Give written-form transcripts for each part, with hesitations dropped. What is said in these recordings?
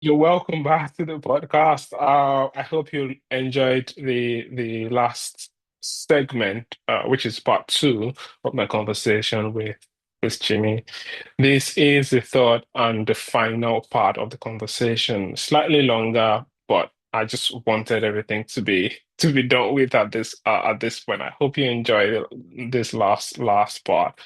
You're welcome back to the podcast. I hope you enjoyed the last segment, which is part two of my conversation with Jimmy. This is the third and the final part of the conversation. Slightly longer, but I just wanted everything to be done with at this point. I hope you enjoy this last part.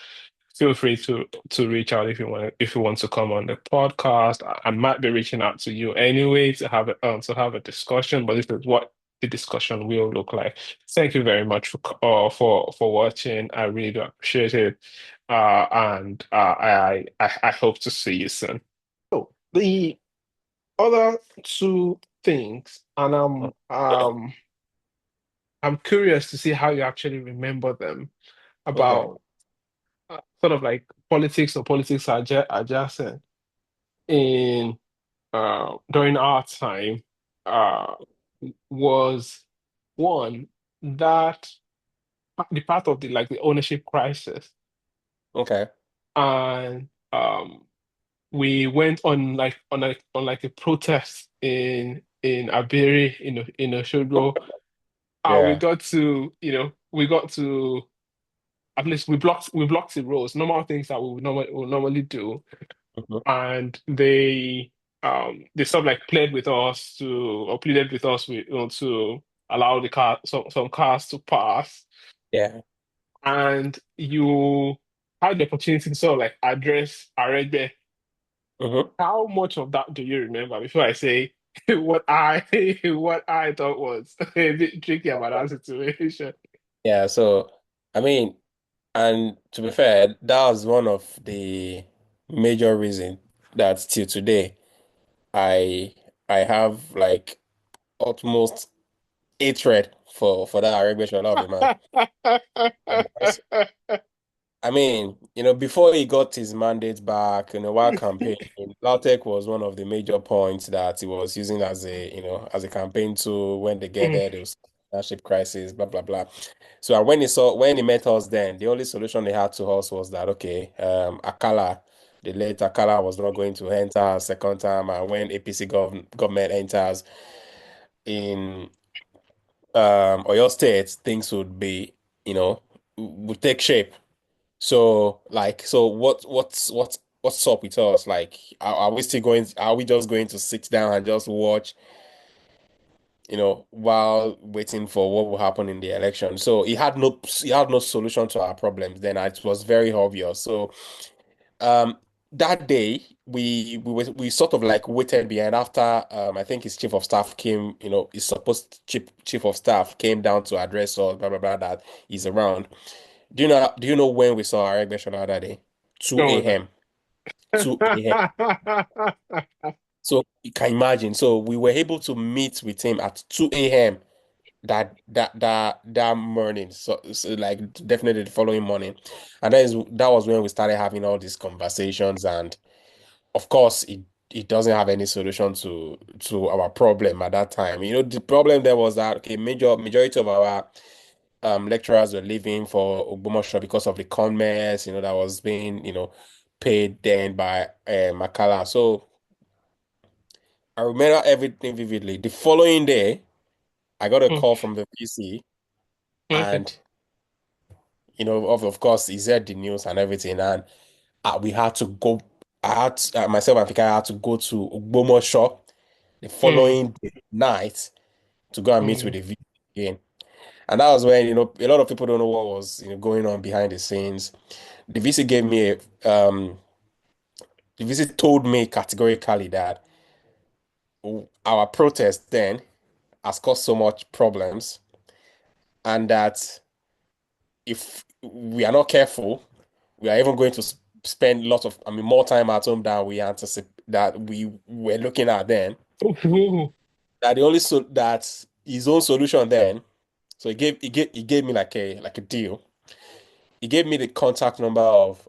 Feel free to reach out if you want to come on the podcast. I might be reaching out to you anyway to have a discussion, but this is what the discussion will look like. Thank you very much for watching. I really do appreciate it. And I hope to see you soon. So the other two things, and I'm curious to see how you actually remember them Okay. about sort of like politics or politics adjacent in during our time uh was one that the part of the ownership crisis, Okay. and we went on like a protest in Abiri in Oshogo. We Yeah. got to, we got to, at least we blocked the roads, normal things that we would normally do. Mhm. And they sort of like pleaded with us to allow some cars to pass. Yeah. And you had the opportunity to sort of like address Aregbe. hmm How much of that do you remember before I say what I thought was a bit tricky about that situation? Yeah. So, I mean, and to be fair, that was one of the major reason that till today I I have like utmost hatred for that Arabia of a man. Because, I mean, before he got his mandate back, while campaigning, Lautech was one of the major points that he was using as a campaign tool. When they get there, there was leadership crisis, blah blah blah. So when he met us, then the only solution they had to us was that okay, Akala, the late Akala was not going to enter a second time, and when APC government enters in Oyo State, things would take shape. So what's up with us? Like, are we still going? Are we just going to sit down and just watch, while waiting for what will happen in the election? So he had no solution to our problems. Then it was very obvious. So um, that day we sort of like waited behind after I think his chief of staff came. His supposed chief of staff came down to address us. Blah blah blah. That he's around. Do you know when we saw our election that day? No, 2 no. a.m. 2 a.m. So you can imagine. So we were able to meet with him at 2 a.m. that morning. So like definitely the following morning. And that was when we started having all these conversations. And of course it doesn't have any solution to our problem at that time. The problem there was that okay, majority of our lecturers were leaving for Ogbomoso because of the conmess, that was being, paid then by Makala. So I remember everything vividly. The following day, I got a call from the VC, Okay. and of course, he said the news and everything, and we had to go. Myself and Fika had to go to Ogbomoso the Mm, following night to go and meet with mm, the VC again. And that was when, a lot of people don't know what was, going on behind the scenes. The VC gave me the VC told me categorically that our protest then has caused so much problems, and that if we are not careful, we are even going to spend lots of, I mean, more time at home than we anticipate that we were looking at then. mm. That the only so that his own solution then, so he gave me like a deal. He gave me the contact number of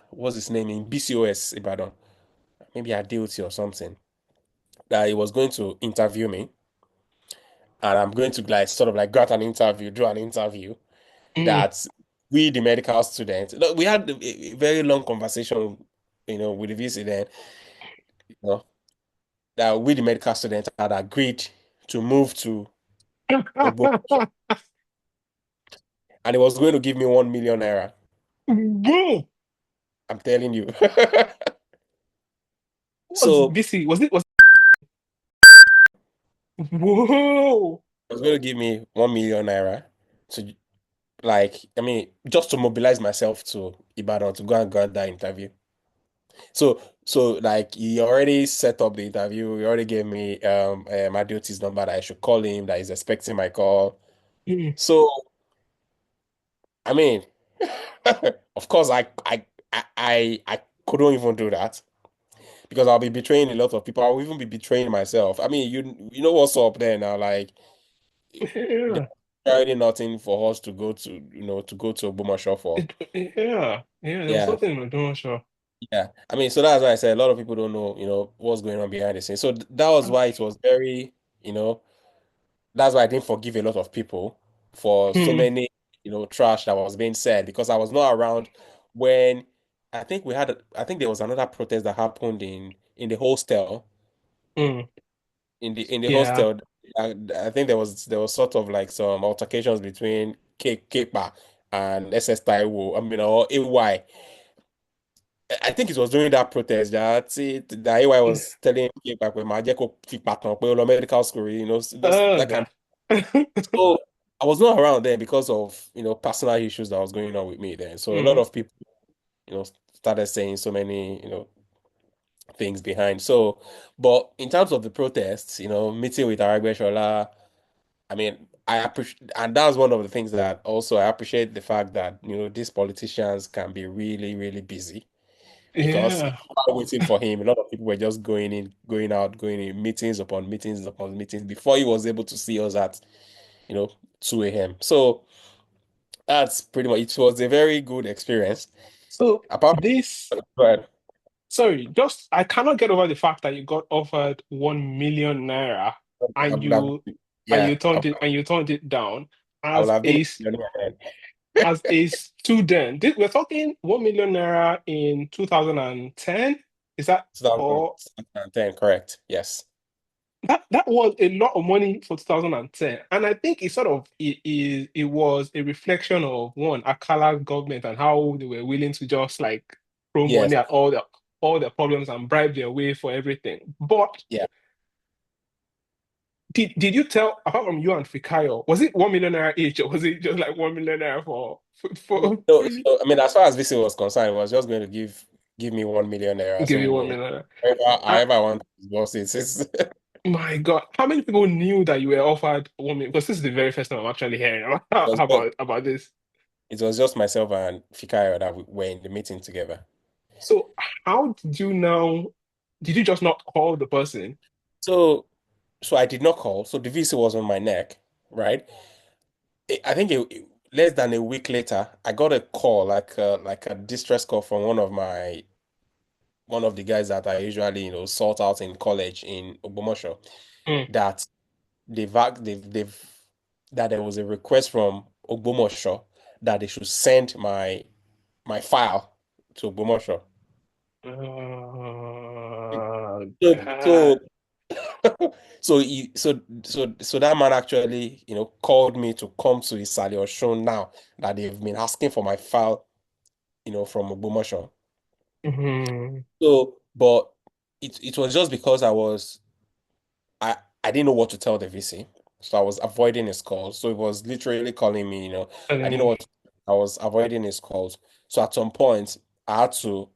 what's his name in BCOS Ibadan, maybe Adeoti or something. That he was going to interview me, and I'm going to like sort of like grant an interview, do an interview. Mm. That we the medical students, we had a very long conversation, with the VC then, you know. that we, the medical students, had agreed to move to Ogbomoso, and he was going to give me 1 million naira. Bro, I'm telling you. what was So BC? Was whoa. he was going to give me 1 million naira to, like, I mean, just to mobilize myself to Ibadan to go and grant that interview. So like he already set up the interview. He already gave me my duty's number that I should call him, that he's expecting my call. Mm, So I mean, of course I couldn't even do that because I'll be betraying a lot of people. I'll even be betraying myself. I mean, you know what's up there now, like there's yeah. already nothing for us to go to, to go to Ogbomoso for. Yeah. Yeah. There was Yeah. nothing in the sure. Yeah, I mean, so that's why I said a lot of people don't know, what's going on behind the scenes. So that was why it was very, that's why I didn't forgive a lot of people for so Hmm. many, trash that was being said because I was not around when I think there was another protest that happened in the hostel, Hmm. in the Yeah. hostel. I think there was sort of like some altercations between Kepa and SS Taiwo, I mean, or AY. I think it was during that protest that AY was telling him back when Majeko Fikpatan, medical school, those Oh that kind God. of. So I was not around then because of personal issues that was going on with me then. So a lot Hmm. of people, started saying so many, things behind. So, but in terms of the protests, meeting with Aragbeshola, I mean, I appreciate, and that's one of the things that also I appreciate the fact that, these politicians can be really, really busy because Yeah. while waiting for him, a lot of people were just going in, going out, going in meetings upon meetings upon meetings before he was able to see us at, you know, 2 a.m. So that's pretty much it was a very good experience. So Apart this, from but sorry, just I cannot get over the fact that you got offered 1 million naira I and would have, you yeah, and you turned it down I would as have been a millionaire then. as a student. We're talking 1 million naira in 2010. Is that or 2010, correct? Yes. that was a lot of money for 2010, and I think it was a reflection of one Akala government and how they were willing to just like throw Yes. money at all the problems and bribe their way for everything. But Yeah. did you tell, apart from you and Fikayo, was it 1 million naira each, or was it just like 1 million naira No, for you? so, I mean, as far as VC was concerned, it was just going to give me 1 million naira. Give So, you 1 million naira? I Uh, ever want to boss it. It's, my God, how many people knew that you were offered 1 million? Because this is the very first time I'm actually hearing it was just, about this. it was just myself and Fikayo that we were in the meeting together. So how did you now? Did you just not call the person? So, so I did not call. So the VC was on my neck, right? I think less than a week later, I got a call, like a distress call from one of the guys that I usually, sort out in college in Ogbomoso, Mm. that they've that there was a request from Ogbomoso that they should send my file to Ogbomoso. So God. so so that man actually, called me to come to his show now that they've been asking for my file, from Ogbomoso. Mhm. So, but it was just because I I didn't know what to tell the VC, so I was avoiding his calls. So he was literally calling me, I didn't know And I was avoiding his calls. So at some point, I had to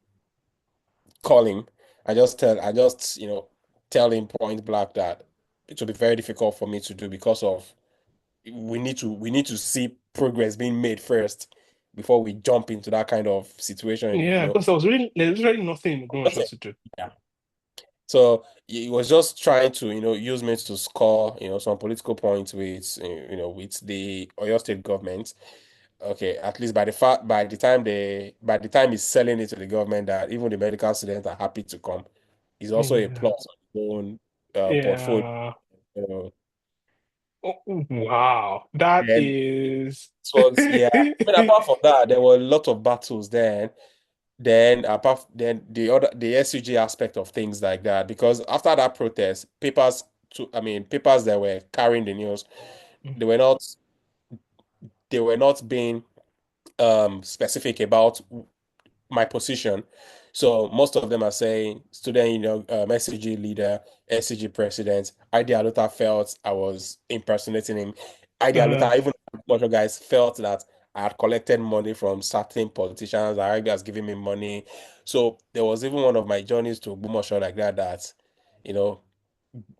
call him. I just, tell him point blank that it will be very difficult for me to do because of we need to see progress being made first before we jump into that kind of situation, yeah, because there was really nothing That's Ogbomoso it. to do. Yeah. So he was just trying to, use me to score, some political points with, with the Oyo State government. Okay, at least by the time he's selling it to the government that even the medical students are happy to come, is also a Yeah. plus on his own portfolio. Yeah. Uh, Oh, wow. That and is it was, yeah. I mean, apart from that, there were a lot of battles then. Then apart then the SUG aspect of things like that, because after that protest, papers that were carrying the news, they were not they were not being specific about my position. So most of them are saying student union, SCG leader, SCG president. Ide Aluta felt I was impersonating him. Ide Uh, Aluta, even bunch of guys felt that I had collected money from certain politicians. Ide has given me money. So there was even one of my journeys to Ogbomoso like that, you know,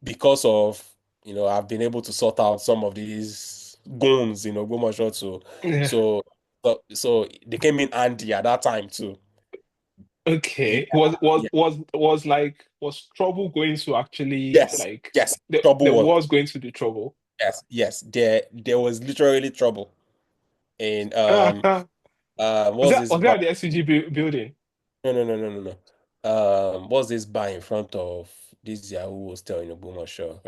because of, I've been able to sort out some of these goons in Ogbomoso too. yeah. So, so they came in handy at that time too. Yeah, Okay. yeah. Was trouble going to actually Yes, like yes. there Trouble was, was going to be trouble? yes. There was literally trouble in Was what's this that bar? at the SCG building? No. What's this bar in front of this Yahoo hostel in Ogbomoso?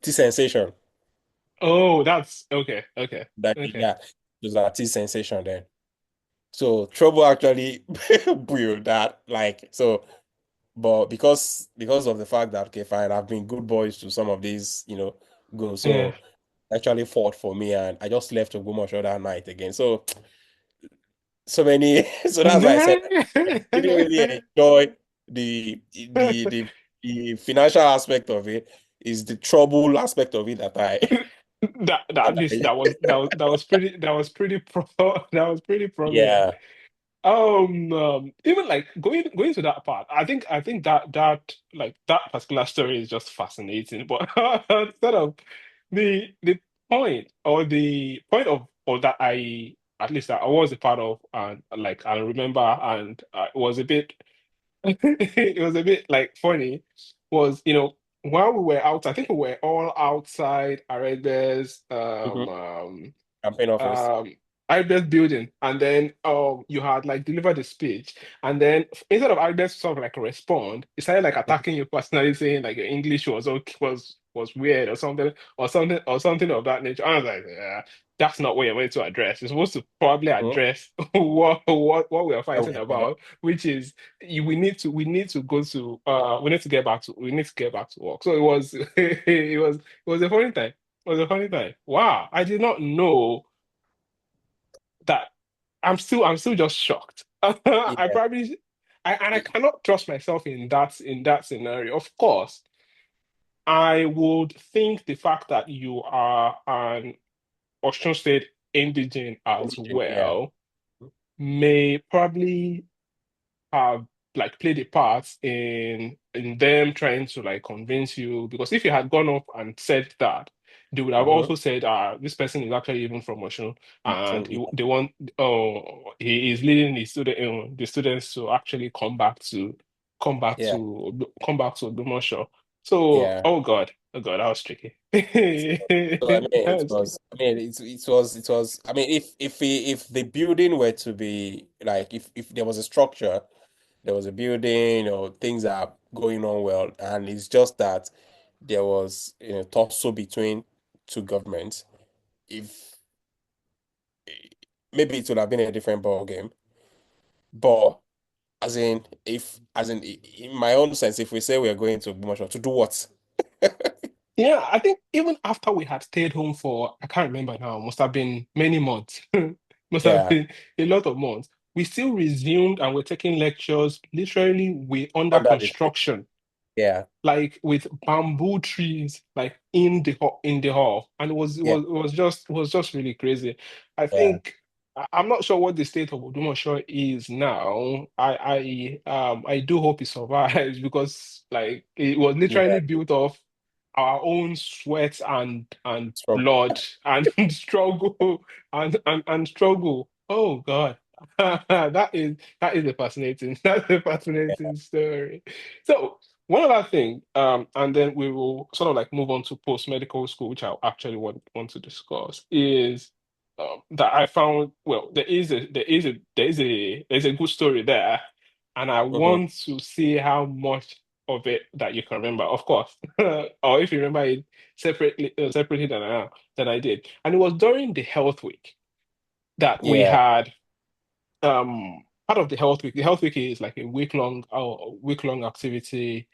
T Sensation. Oh, that's okay. Okay. That Okay. yeah, it was a T Sensation then. So trouble actually brewed that like so. But because of the fact that okay, fine, I've been good boys to some of these, goals. Yeah. So actually fought for me, and I just left Ogbomoso that night again. So many. So that's why I said I didn't really enjoy the financial aspect of it. Is the trouble aspect of it that I That that at least I that was pretty that was pretty prominent. yeah. Even like going to that part, I think that like that particular story is just fascinating. But instead of the point or the point of that I at least that I was a part of and like I remember and it was a bit it was a bit like funny was while we were out I think we were all outside Arede's Mhm. Campaign office. Albert building, and then you had like delivered a speech, and then instead of Albert sort of like respond, he started like Mhm. attacking you personally, saying like your English was okay, was weird or something of that nature. I was like, yeah, that's not what you're meant to address. You're supposed to probably Mhm. address what we are Oh, fighting yeah. about, which is we need to go to we need to get back to work. So it was it was a funny time. It was a funny time. Wow, I did not know that I'm still just shocked. I Yeah. probably I cannot trust myself in that scenario. Of course, I would think the fact that you are an Osun State indigene as Yeah. well may probably have like played a part in them trying to like convince you because if you had gone up and said that they would have Mhm. also said this person is actually even from Osun and So yeah. they want he is leading the students to actually Yeah. come back to Odumosho. So Yeah. oh god that was tricky. So I mean, That was tricky. it was. I mean, if the building were to be like, if there was a structure, there was a building, or things are going on well, and it's just that there was, tussle between two governments. If maybe it would have been a different ball game, but as in, in my own sense, if we say we are going to Ogbomoso to do what? Yeah, I think even after we had stayed home for, I can't remember now, must have been many months, must have Yeah, been a lot of months. We still resumed and we're taking lectures. Literally, we under under the tree. construction, Yeah, like with bamboo trees, like in the hall, and yeah, it was just really crazy. I yeah, think I'm not sure what the state of Odumosho is now. I do hope it survives because like it was yeah. literally built off our own sweat and Struggle. blood and struggle and struggle. Oh God. That is a fascinating that's a Yeah. fascinating story. So one other thing, and then we will sort of like move on to post-medical school, which I actually want to discuss, is that I found, well, there's a good story there, and I Mhm. want to see how much of it that you can remember, of course, or if you remember it separately than I did. And it was during the health week that we Yeah. had. part of the health week. The health week is like a week long activity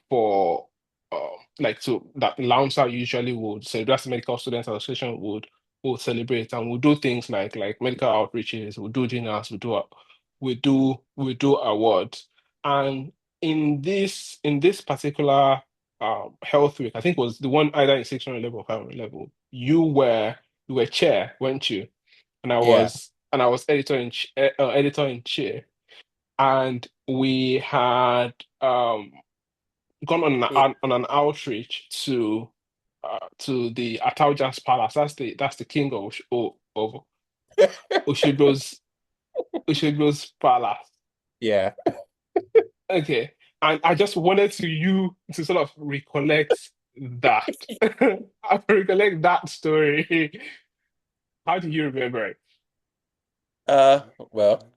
for like to that LAMSA usually would, so that's the Medical Students Association would celebrate, and we'll do things like medical outreaches, we'll do dinners, we do awards. And in this particular health week, I think it was the one either in 600 level or 500 level, you were chair, weren't you? And I Yeah. was and I was editor in chief, and we had gone on an outreach to the Ataujas Palace. That's the king of Oshigbo's palace. Yeah. Okay, and I just wanted you to sort of recollect that. I recollect that story. How do you remember it? Well,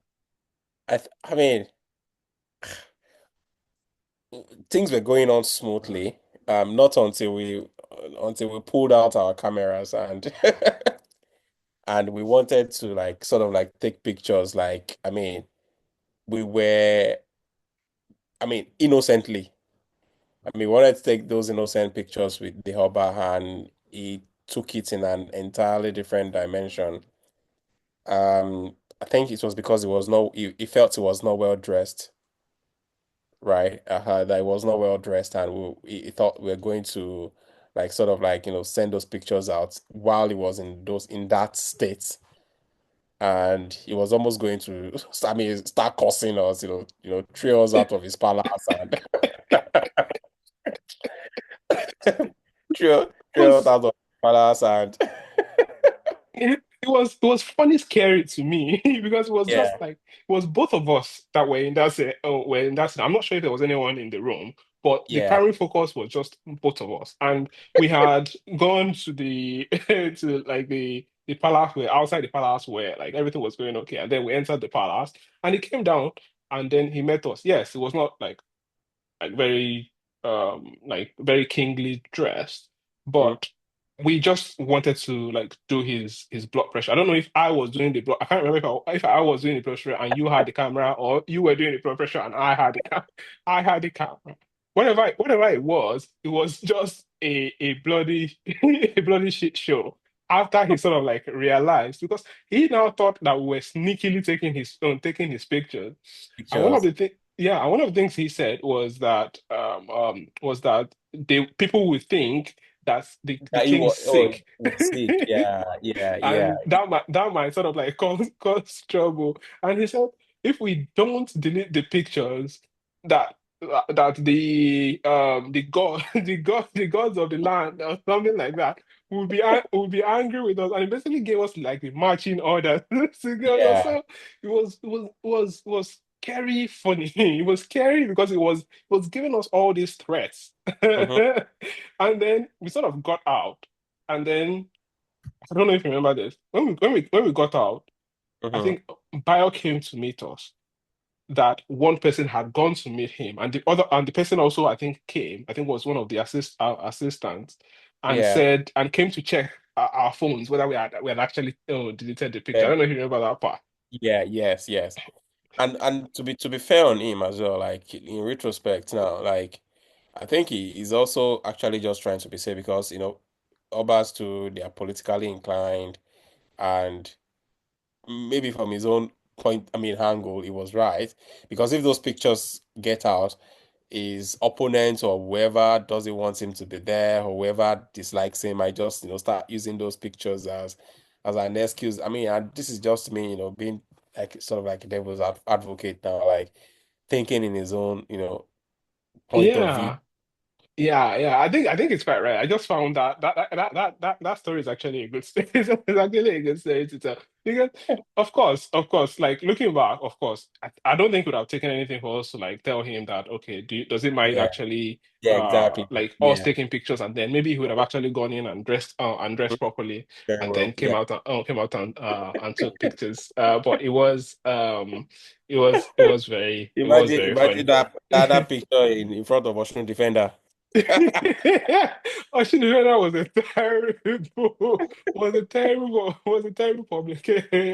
I mean, things were going on smoothly. Not until we pulled out our cameras and and we wanted to like sort of like take pictures. Like, I mean, we were, I mean, innocently. I mean, we wanted to take those innocent pictures with the Hubba, and he took it in an entirely different dimension. I think it was because he felt he was not well dressed, right? That he was not well dressed, and he thought we were going to like sort of like, send those pictures out while he was in that state. And he was almost going to, I mean, start cursing us, throw us out of his palace and throw us Was out of his palace and it was funny scary to me because it was just yeah, like it was both of us that were in that were in that scene. I'm not sure if there was anyone in the room, but the yeah, primary focus was just both of us. And we had gone to the to like the palace, where outside the palace where like everything was going okay. And then we entered the palace and he came down and then he met us. Yes, it was not like very very kingly dressed, mhm, but we just wanted to like do his blood pressure. I don't know if I was doing the blood. I can't remember if I was doing the blood pressure and you had the camera, or you were doing the blood pressure and I had the camera. Whatever it was just a bloody a bloody shit show. After he sort of like realized, because he now thought that we were sneakily taking his pictures. And one of pictures the things, yeah, and one of the things he said was that people would think that the that he king's was, oh, sick. he was sick. Yeah, yeah, yeah, And that might sort of like cause trouble. And he said, if we don't delete the pictures, that that the gods of the land or something like that will be angry with us. And he basically gave us like the marching orders to go. yeah. So it was scary funny. It was scary because it was giving us all these threats. Hmm. And then we sort of got out. And then I don't know if you remember this. When we got out, I Hmm. think Bayo came to meet us. That one person had gone to meet him, and the person also I think came. I think was one of the assistants, and Yeah, said and came to check our phones whether we had actually deleted the picture. I yeah, don't know if you remember that part. yeah, yes, yes. And to be fair on him as well, like in retrospect now, like I think he's also actually just trying to be safe because Obas too, they are politically inclined, and maybe from his own point, I mean, angle, he was right. Because if those pictures get out, his opponent or whoever doesn't want him to be there, or whoever dislikes him, might just, start using those pictures as an excuse. I mean, and this is just me, being like sort of like a devil's advocate now, like thinking in his own, point of view. Yeah. Yeah, yeah, I think it's quite right. I just found that story is actually a good story. It's actually a good story to tell. Because of course, like looking back, of course, I don't think it would have taken anything for us to like tell him that, okay, does it mind Yeah, actually yeah, exactly. like us Yeah, taking pictures, and then maybe he would have actually gone in and dressed properly, very and then well. came Yeah. out and took pictures. But it was very Imagine, funny. that picture in front of Ocean Defender. Oshinurena was a terrible publication,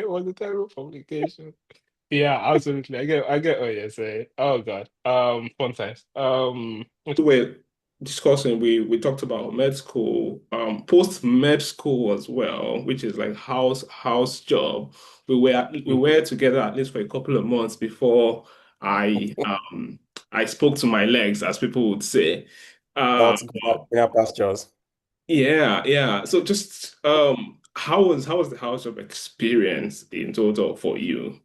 was a terrible publication. Yeah, absolutely. I get what you're saying. Oh God. Fun times. So we're discussing, we talked about med school, post med school as well, which is like house job. We were together at least for a couple of months before I spoke to my legs, as people would say. Uh, Not greener pastures. yeah, yeah. So just how was the house job experience in total for you?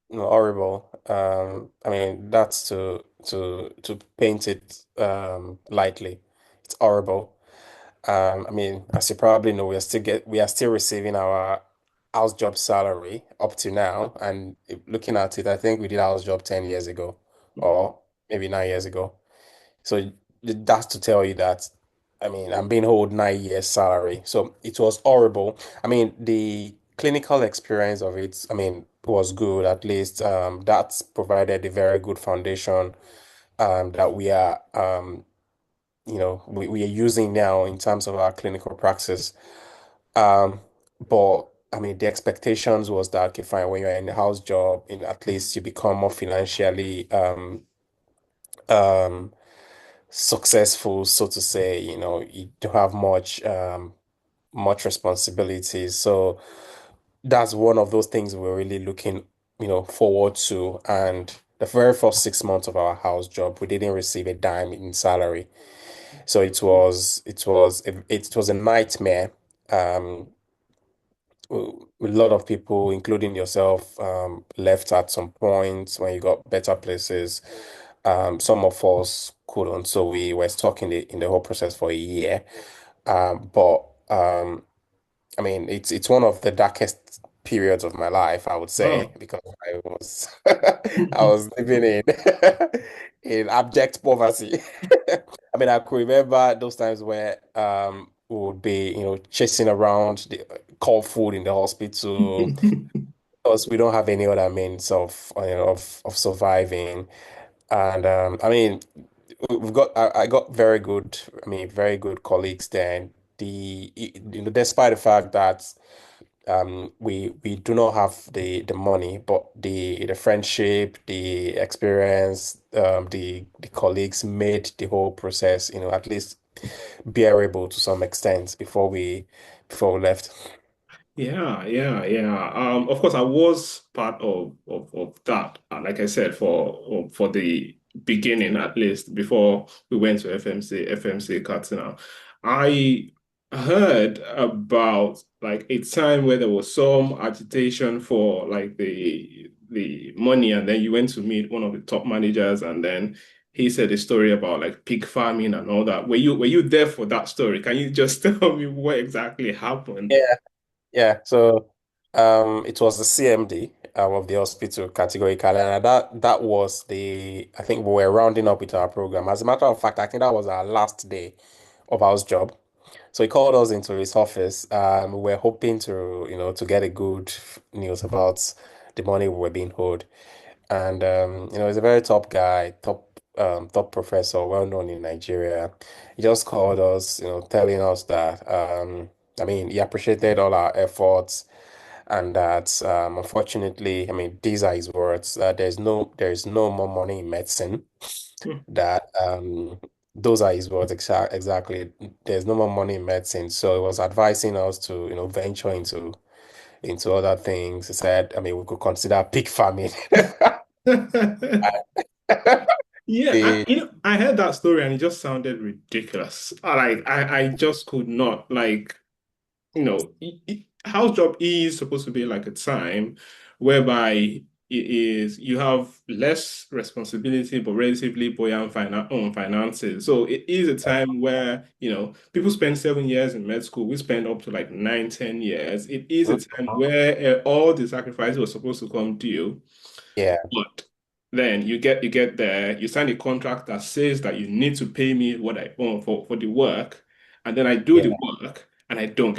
No, horrible. I mean, that's to paint it lightly. It's horrible. I mean, as you probably know, we are still receiving our house job salary up to now. And looking at it, I think we did house job 10 years ago, or maybe 9 years ago. So that's to tell you that, I mean, I'm being owed 9 years salary. So it was horrible. I mean, the clinical experience of it, I mean, was good. At least that's provided a very good foundation that we are using now in terms of our clinical practice. Um, but I mean, the expectations was that, okay, fine, when you're in a house job, in at least you become more financially um successful, so to say. You don't have much responsibilities. So that's one of those things we're really looking, forward to. And the very first 6 months of our house job, we didn't receive a dime in salary. So it was a nightmare. Um, a lot of people, including yourself, left at some point when you got better places. Some of us couldn't, so we were stuck in the whole process for a year. But I mean, it's one of the darkest periods of my life, I would say, Oh. because I was living in in abject poverty. I mean, I could remember those times where we would be, chasing around the cold food in the hospital because we don't have any other means of surviving. And I mean, I got very good, I mean, very good colleagues there. Despite the fact that we do not have the money, but the friendship, the experience, the colleagues made the whole process, at least bearable to some extent before we left. Yeah, yeah, yeah. Of course, I was part of that. Like I said, for the beginning at least, before we went to FMC Katsina, I heard about like a time where there was some agitation for like the money, and then you went to meet one of the top managers, and then he said a story about like pig farming and all that. Were you there for that story? Can you just tell me what exactly happened? Yeah. Yeah, so it was the CMD of the hospital categorically, and that was I think we were rounding up with our program. As a matter of fact, I think that was our last day of our job. So he called us into his office. We were hoping to get a good news about the money we were being owed. And he's a very top guy, top professor, well known in Nigeria. He just called us, telling us that I mean, he appreciated all our efforts, and that unfortunately, I mean, these are his words, that there's no more money in medicine. That those are his words exactly. There's no more money in medicine. So he was advising us to, venture into other things. He said, I mean, we could consider pig farming. Yeah, The I heard that story and it just sounded ridiculous. I just could not like, house job is supposed to be like a time whereby you have less responsibility but relatively buoyant on finances. So it is a time where, people spend 7 years in med school. We spend up to like 9, 10 years. It is a time where all the sacrifices were supposed to come due. yeah, But then you get there, you sign a contract that says that you need to pay me what I own for the work, and then I do the yeah, work and I don't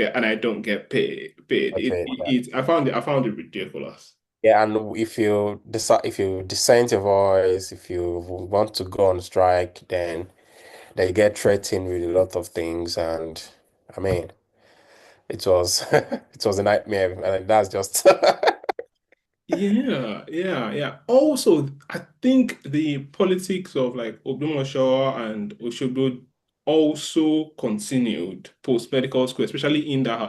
get paid. okay, yeah. I found it ridiculous. Yeah, and if you dissent your voice, if you want to go on strike, then they get threatened with a lot of things, and I mean, it was it was a nightmare, and that's just Yeah, yeah, yeah. Also, I think the politics of like Ogbomoso and Osogbo also continued post medical school, especially in that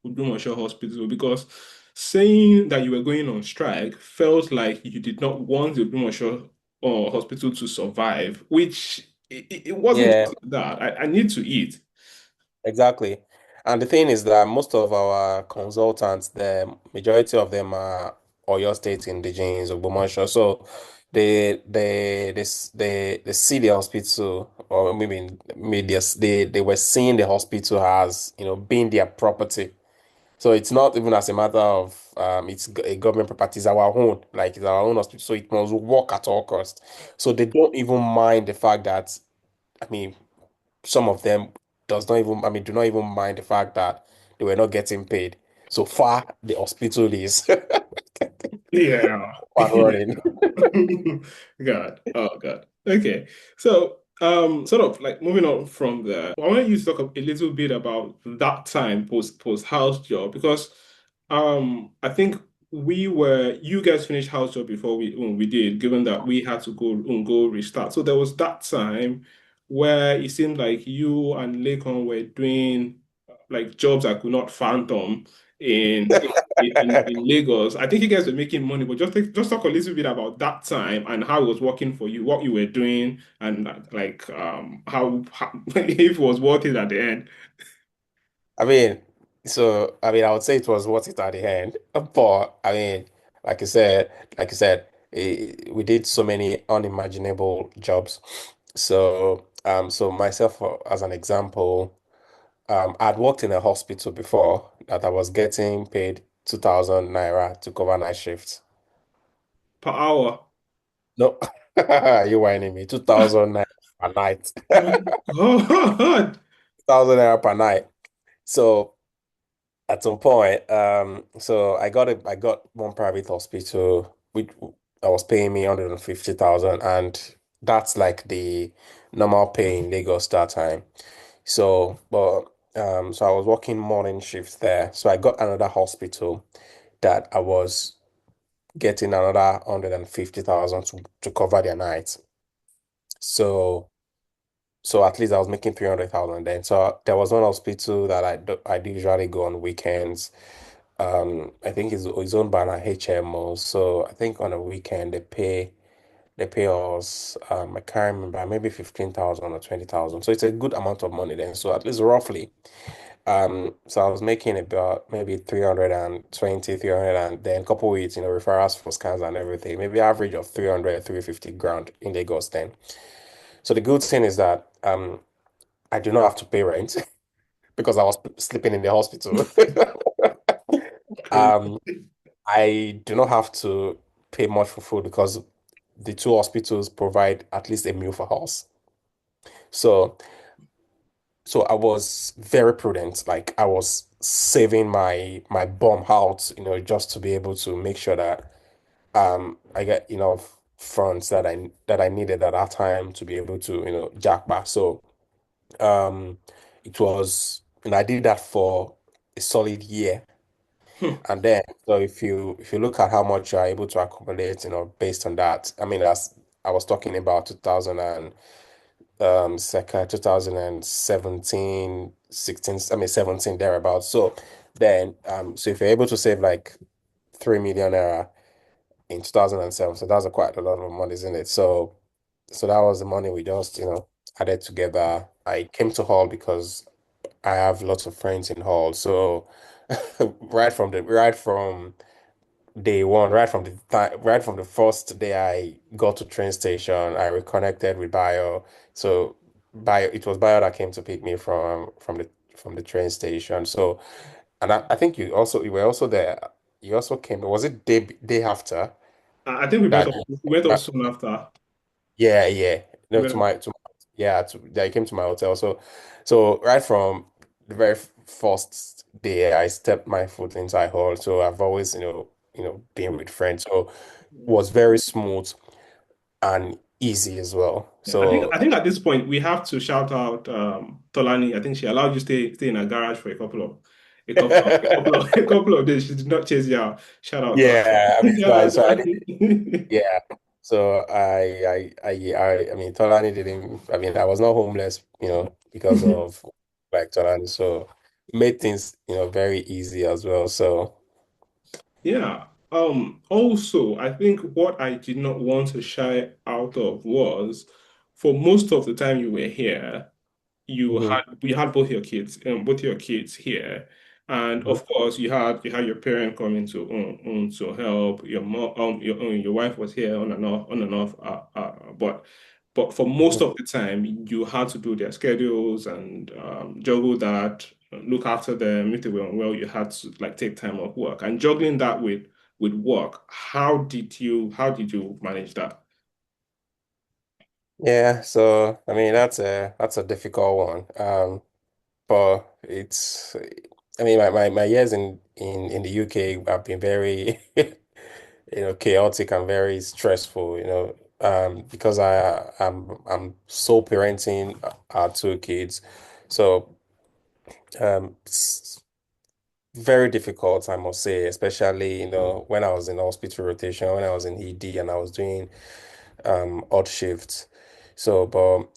Ogbomoso hospital, because saying that you were going on strike felt like you did not want the Ogbomoso hospital to survive, which it wasn't yeah. just that. I need to eat. Exactly. And the thing is that most of our consultants, the majority of them are Oyo State indigenes, Ogbomoso. So they see the hospital, or maybe they were seeing the hospital as, being their property. So it's not even as a matter of a government property, it's our own, like it's our own hospital. So it must work at all costs. So they don't even mind the fact that, I mean, some of them do not even mind the fact that they were not getting paid. So far, the hospital is Yeah. up and running. God. Oh God. Okay. So sort of like moving on from there, I want you to talk a little bit about that time post house job because I think you guys finished house job before we did, given that we had to go restart. So there was that time where it seemed like you and Lakon were doing like jobs I could not fathom in in Lagos. I think you guys were making money, but just talk a little bit about that time and how it was working for you, what you were doing, and like how if it was worth it at the end. I mean, I would say it was worth it at the end. But I mean, like you said, we did so many unimaginable jobs. So myself, as an example, I'd worked in a hospital before that I was getting paid 2,000 naira to cover night shifts. Per hour. No, you whining me. 2,000 naira per night. My God. 2,000 naira per night. So at some point, so I got one private hospital which I was paying me 150,000, and that's like the normal pay in Lagos that time. So I was working morning shifts there. So I got another hospital that I was getting another 150,000 to cover their nights. So So at least I was making 300,000 then. So there was one hospital that I do usually go on weekends. I think it's owned by an HMO. So I think on a weekend they pay us I can't remember, maybe 15,000 or 20,000. So it's a good amount of money then. So at least roughly. So I was making about maybe 320, 300, and then couple with, referrals for scans and everything. Maybe average of 300, 350 grand in Lagos then. So the good thing is that I do not have to pay rent because I was sleeping in the hospital. Crazy. Um, I do not have to pay much for food because the two hospitals provide at least a meal for us. So, so I was very prudent. Like I was saving my bum out, just to be able to make sure that I get enough funds that I needed at that time to be able to, jack back. So it was, I did that for a solid year. Hmm. And then, so if you look at how much you're able to accumulate, based on that, I mean, as I was talking about 2000 and circa 2017, 16, I mean 17 thereabouts. So then, so if you're able to save like 3 million naira in 2007, so that's quite a lot of money, isn't it? So that was the money we just, added together. I came to Hall because I have lots of friends in Hall. So right from day one, right from the first day I got to train station, I reconnected with Bio. So it was Bio that came to pick me from the train station. So, and I think you were also there. You also came. Was it day after I think that? we went up soon after. Yeah, yeah. We No, went up. yeah, they came to my hotel. So right from the very first day I stepped my foot inside hall. So I've always, been with friends. So it was very smooth. And easy as well. Yeah, I think So at this point we have to shout out Tolani. I think she allowed you stay in a garage for a couple of days. She did not chase you out. Shout out yeah, I mean, Tolani. Shout out so I did, Tolani. yeah. So I mean, Tolani didn't. I mean, I was not homeless, because of like Tolani. So it made things, very easy as well. So Yeah. Also, I think what I did not want to shy out of was for most of the time you were here, mhm, you had both your kids here, and mhm, of course you had your parent coming to help. Your mom, your wife was here on and off. But for most mhm. of the time, you had to do their schedules and juggle that, look after them. If they were unwell, you had to like take time off work and juggling that with work. How did you manage that? Yeah. So I mean, that's a difficult one. But it's, I mean, my years in the UK have been very, chaotic and very stressful, because I'm sole parenting our two kids. So it's very difficult, I must say, especially, when I was in hospital rotation, when I was in ED and I was doing odd shifts. So, but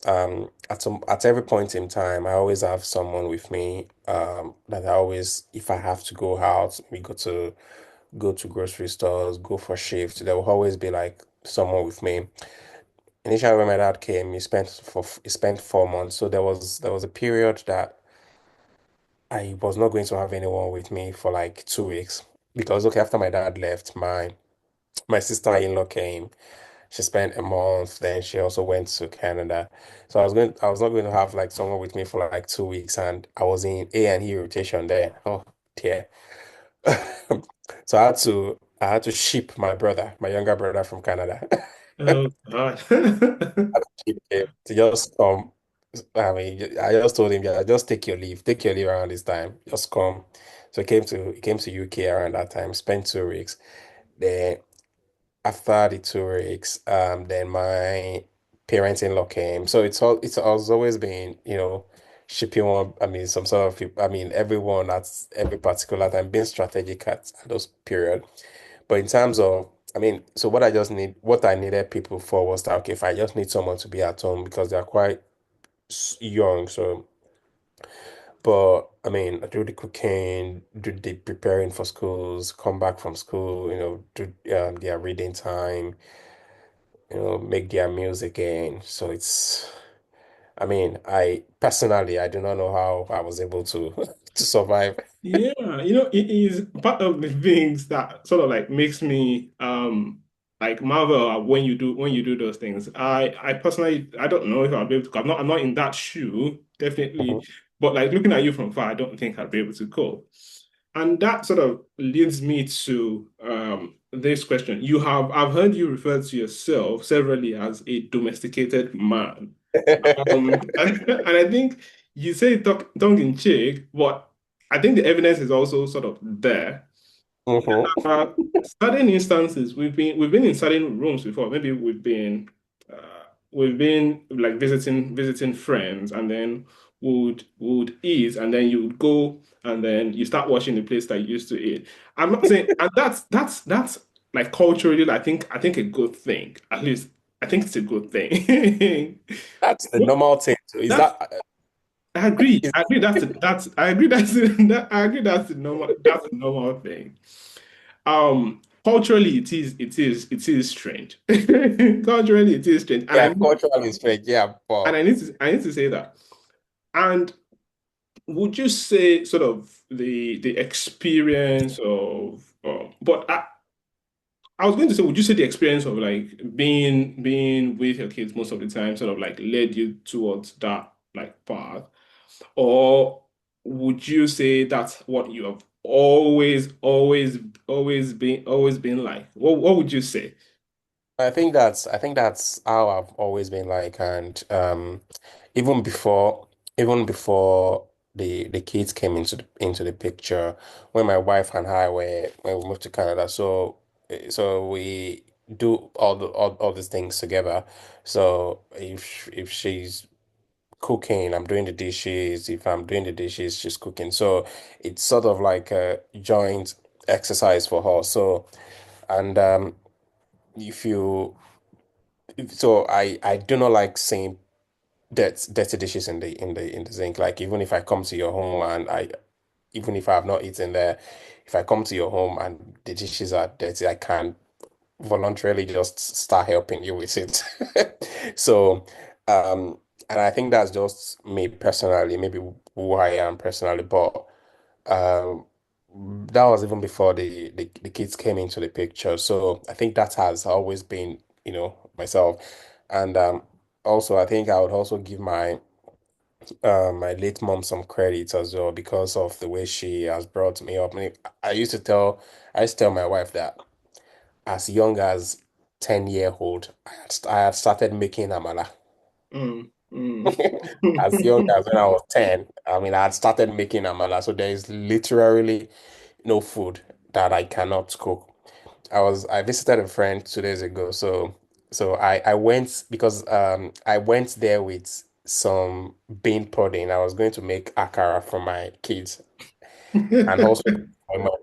at every point in time, I always have someone with me. That I always, if I have to go out, we go to grocery stores, go for shifts. There will always be like someone with me. Initially, when my dad came, he spent 4 months. So there was a period that I was not going to have anyone with me for like 2 weeks because, okay, after my dad left, my sister-in-law came. She spent a month, then she also went to Canada. So I was not going to have like someone with me for like 2 weeks, and I was in A&E rotation there. Oh dear. So I had to ship my brother, my younger brother from Canada. Oh God. Ship him to just come. I mean, I just told him, yeah, just take your leave around this time, just come. So he came to UK around that time, spent 2 weeks. Then after the 2 weeks, then my parents-in-law came. So it's has always been, shipping one, I mean, some sort of people, I mean, everyone at every particular time, being strategic at those period. But in terms of, I mean, so what I needed people for was that, okay, if I just need someone to be at home because they're quite young. So, but I mean, I do the cooking, do the preparing for schools, come back from school, do their reading time, make their meals again. So I mean, I do not know how I was able to to survive. Yeah, it is part of the things that sort of like makes me like marvel at when you do those things. I personally I don't know if I'll be able to. I'm not in that shoe, definitely. Mhm. But like looking at you from far, I don't think I'll be able to cope. And that sort of leads me to this question. I've heard you refer to yourself severally as a domesticated man. And I think you say it tongue in cheek, but I think the evidence is also sort of there. Mhm. Uh, Certain instances, we've been in certain rooms before. Maybe we've been like visiting friends, and then would eat, and then you would go, and then you start watching the place that you used to eat. I'm not saying, and that's like culturally, I think a good thing. At least I think it's a good thing. That's the normal thing. So is That's that I agree. is I agree. I agree. I agree. That's the normal thing. Culturally, it is strange. Culturally, it is strange, yeah, culturally strange, yeah, and but I need to say that. And would you say sort of the experience of, but I was going to say, would you say the experience of like being with your kids most of the time sort of like led you towards that like path? Or would you say that's what you have always been like? What would you say? I think that's how I've always been like, and even before even before the kids came into the picture, when my wife and I were when we moved to Canada. So do all these things together. So if she's cooking, I'm doing the dishes. If I'm doing the dishes, she's cooking. So it's sort of like a joint exercise for her. So and if you so I do not like seeing dirty dishes in the sink. Like even if I come to your home and I even if I have not eaten there, if I come to your home and the dishes are dirty, I can voluntarily just start helping you with it. So, and I think that's just me personally, maybe who I am personally, but um, that was even before the kids came into the picture. So I think that has always been, myself. And also, I think I would also give my late mom some credit as well because of the way she has brought me up. I used to tell my wife that as young as 10-year-old, I had started making amala. Mm, mm. As young as when I was 10, I mean, I had started making amala. So there is literally no food that I cannot cook. I visited a friend 2 days ago. So I went because I went there with some bean pudding. I was going to make akara for my kids and also my mom.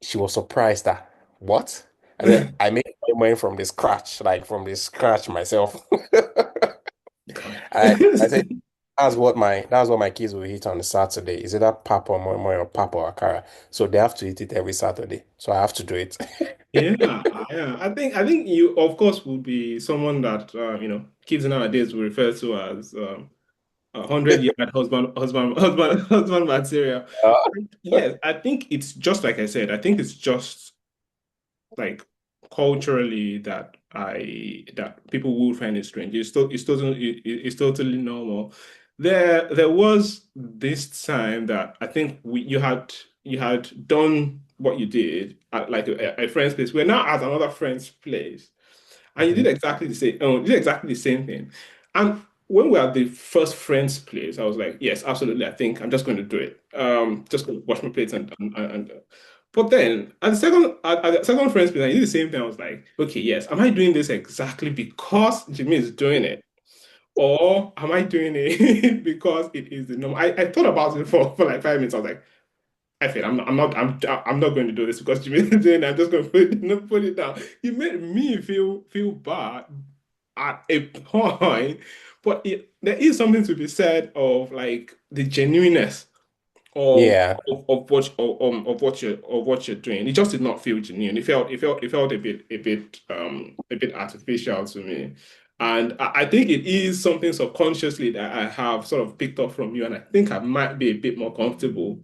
She was surprised that what? I said I made mine from the scratch, like from the scratch myself. God. I said that's what my kids will eat on a Saturday. Is it that pap or moi or pap or akara? So they have to eat it every Saturday. So I have to do it. Yeah, yeah. I think you, of course, would be someone that kids nowadays will refer to as 100-yard husband material. Uh, Yes, I think it's just like I said. I think it's just like culturally that people will find it strange. It's totally normal. There was this time that I think you had done what you did at like a friend's place. We're now at another friend's place, and you did mhm. exactly the same. You did exactly the same thing. And when we were at the first friend's place, I was like, yes, absolutely. I think I'm just going to do it. Just going to wash my plates and but then at the second friend's place, I did the same thing. I was like, okay, yes, am I doing this exactly because Jimmy is doing it? Or am I doing it because it is the norm? I thought about it for like 5 minutes. I was like, I feel I'm not going to do this because Jimmy is doing it. I'm just going to put it down. He made me feel bad at a point, but there is something to be said of like the genuineness of Yeah. of what you're doing. It just did not feel genuine. It felt a bit artificial to me. And I think it is something subconsciously that I have sort of picked up from you, and I think I might be a bit more comfortable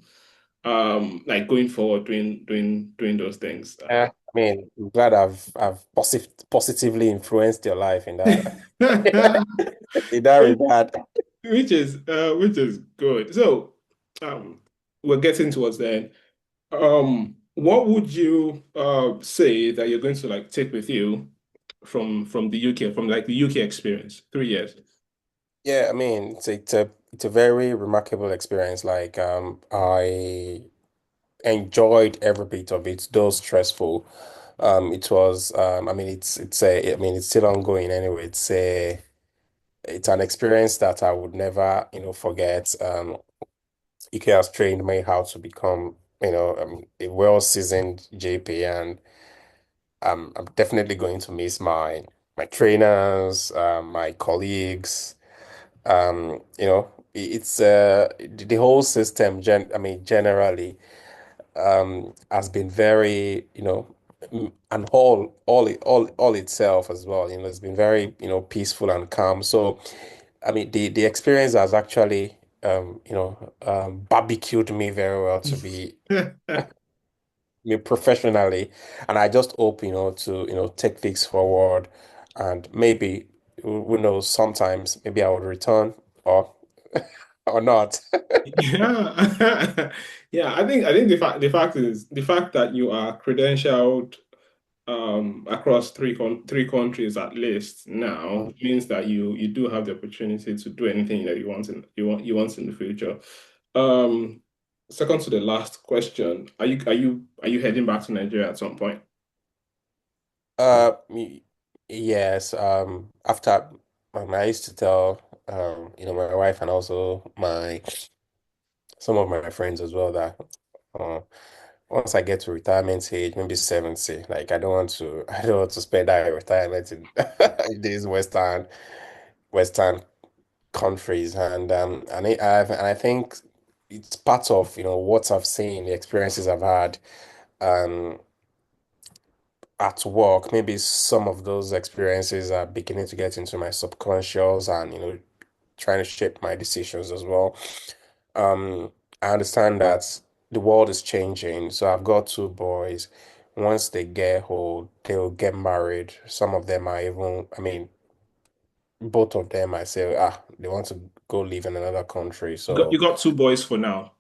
like going forward doing those things. I mean, I'm glad I've positively influenced your life in that in that which regard. which is good. So um we're getting towards the end. What would you say that you're going to like take with you from the UK, from like the UK experience, 3 years? Yeah, I mean, it's a very remarkable experience. Like, I enjoyed every bit of it, though stressful. It was, I mean, I mean, it's still ongoing anyway. It's an experience that I would never, forget. Ike has trained me how to become, a well-seasoned JP, and I'm definitely going to miss my trainers, my colleagues. It's the whole system, I mean, generally, has been very, and all itself as well, it's been very, peaceful and calm. So, I mean, the experience has actually, barbecued me very well to be me professionally, and I just hope, to, take this forward, and maybe, who knows, sometimes maybe I would return or or not. Yeah. Yeah, I think the fact that you are credentialed across three countries at least now means that you do have the opportunity to do anything that you want in the future. Um, Second to the last question, are you heading back to Nigeria at some point? Y- yes. After I used to tell my wife and also my some of my friends as well that uh, once I get to retirement age, maybe 70, like I don't want to spend that retirement in, in these Western countries, and I think it's part of what I've seen, the experiences I've had um at work. Maybe some of those experiences are beginning to get into my subconscious and trying to shape my decisions as well. Um, I understand that the world is changing, so I've got two boys. Once they get old, they'll get married. Some of them are even, I mean, both of them, I say, they want to go live in another country. You So got two boys for now.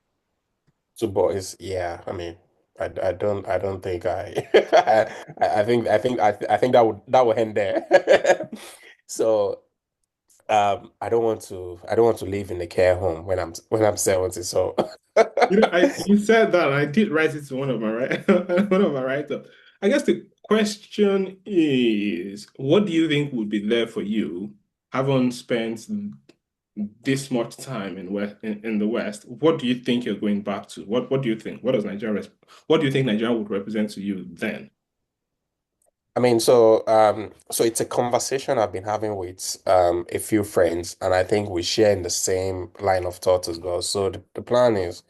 two boys, yeah. I mean, I don't think I think that would end there. So I don't want to live in the care home when I'm 70. So You said that, and I did write it to one of my one of my write-ups. I guess the question is, what do you think would be there for you, having spent this much time in the West? What do you think you're going back to? What do you think? What do you think Nigeria would represent to you then? I mean, so it's a conversation I've been having with a few friends, and I think we share in the same line of thought as well. So the plan is,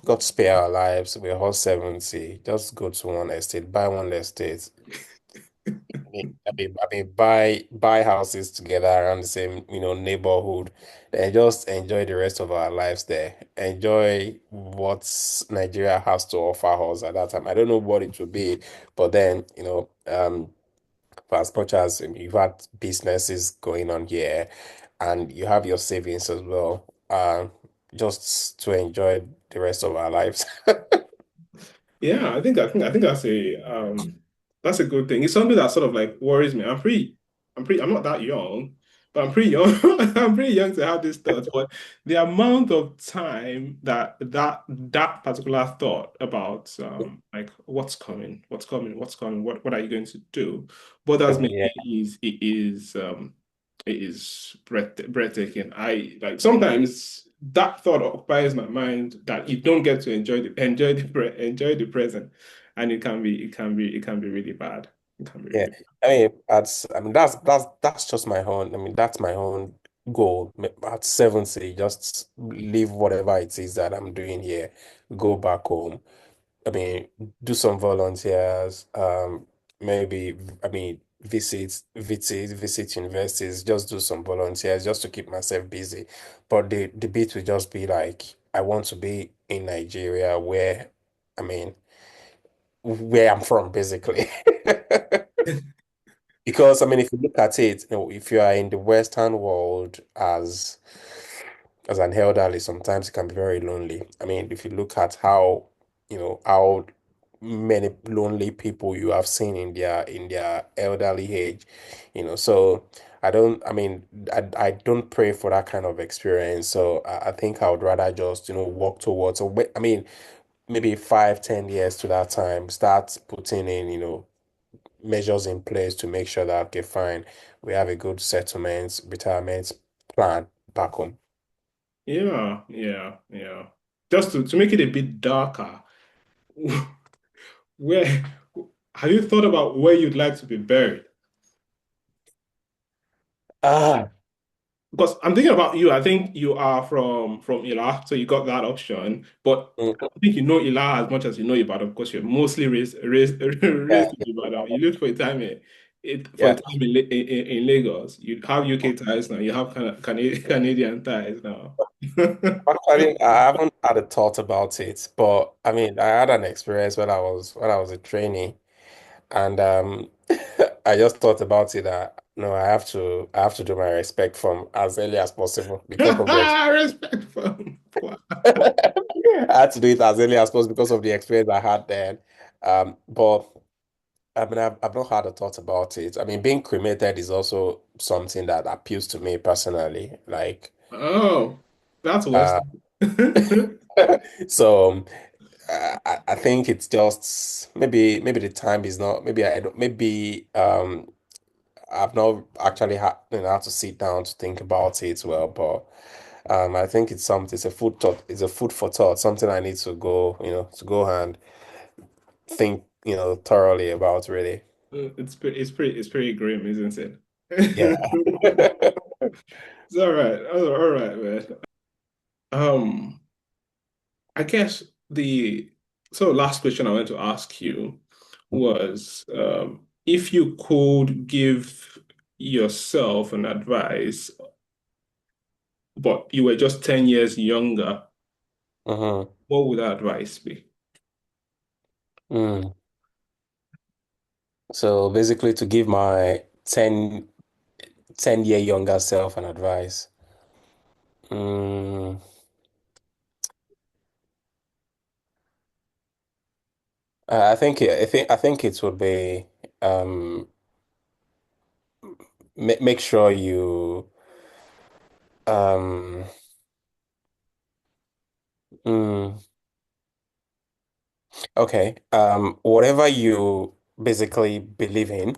God spare our lives. We're all 70. Just go to one estate, buy one estate. Buy houses together around the same, neighborhood, and just enjoy the rest of our lives there. Enjoy what Nigeria has to offer us at that time. I don't know what it will be, but then, for as much as you've had businesses going on here and you have your savings as well, just to enjoy the rest of our lives. Yeah, I think that's a good thing. It's something that sort of like worries me. I'm not that young, but I'm pretty young. I'm pretty young to have this thought. But the amount of time that particular thought about like what's coming, what are you going to do, bothers me. Yeah. It is breathtaking. I like sometimes that thought occupies my mind that you don't get to enjoy the present, and it can be really bad. It can be Yeah, really I mean that's just my own. I mean that's my own goal. At 70, just leave whatever it is that I'm doing here, go back home. I mean, do some volunteers. Maybe I mean visit universities. Just do some volunteers just to keep myself busy. But the bit will just be like I want to be in Nigeria, I mean where I'm from, basically. Because I mean, if you look at it, if you are in the Western world as an elderly, sometimes it can be very lonely. I mean, if you look at how many lonely people you have seen in their elderly age, so I mean, I don't pray for that kind of experience. So I think I would rather just, work towards, I mean, maybe 5, 10 years to that time, start putting in, measures in place to make sure that, okay, fine, we have a good settlement, retirement plan back home. yeah. Just to make it a bit darker, where have you thought about where you'd like to be buried? Ah, Because I'm thinking about you. I think you are from Ila, so you got that option. But I mm, don't think you know Ila as much as you know Ibadan because you're mostly yeah, raised in Ibadan. You lived for a time yeah. in Lagos. You have UK ties now. You have Canadian ties now. Actually, I haven't had a thought about it, but I mean, I had an experience when I was a trainee, and I just thought about it that no, I have to do my respect from as early as possible because of the Respect from. I had to do it as early as possible because of the experience I had then. But I mean, I've not had a thought about it. I mean, being cremated is also something that appeals to me personally. Oh, that's Uh, Western. so. I think it's just maybe the time is not maybe I don't maybe I've not actually had to sit down to think about it well, but I think it's a food thought, it's a food for thought, something I need to go, to go and think, thoroughly about really. It's pretty grim, isn't it? Yeah. It's all right. All right, man. Um, I guess the so last question I wanted to ask you was if you could give yourself an advice, but you were just 10 years younger, hmm what would that advice be? Mm. So basically to give my 10-year younger self an advice. Mm. I think it would be um make sure you um mm, okay, whatever you basically believe in,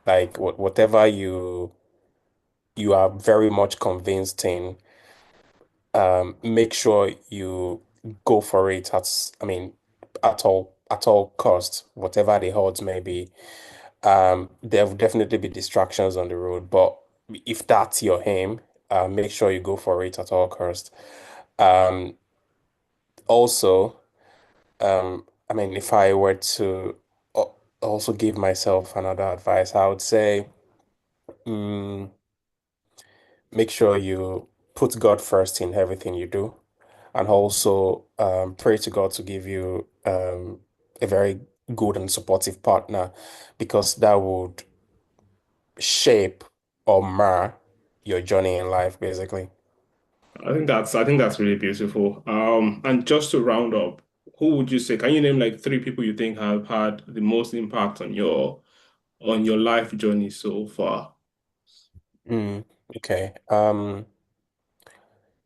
like whatever you are very much convinced in, make sure you go for it I mean, at all costs, whatever the odds may be. There will definitely be distractions on the road, but if that's your aim, make sure you go for it at all costs. Um, Also, I mean, if I were to also give myself another advice, I would say, mm, make sure you put God first in everything you do, and also pray to God to give you a very good and supportive partner, because that would shape or mar your journey in life, basically. I think that's really beautiful. And just to round up, who would you say, can you name like three people you think have had the most impact on your life journey so far? Mm, okay.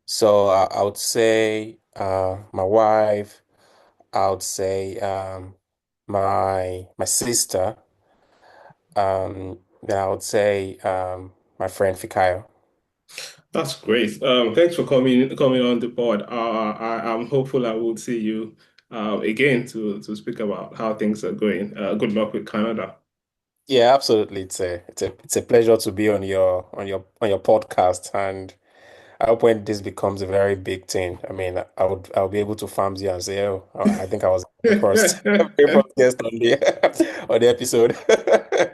So I would say my wife. I would say my sister. Then I would say my friend Fikayo. That's great. Thanks for coming on the pod. I'm hopeful I will see you again to speak about how things are going. Good luck with Canada. Yeah, absolutely. It's a pleasure to be on your podcast, and I hope when this becomes a very big thing, I mean, I'll be able to farm you and say, oh, I think I was the first very first guest on the on the episode.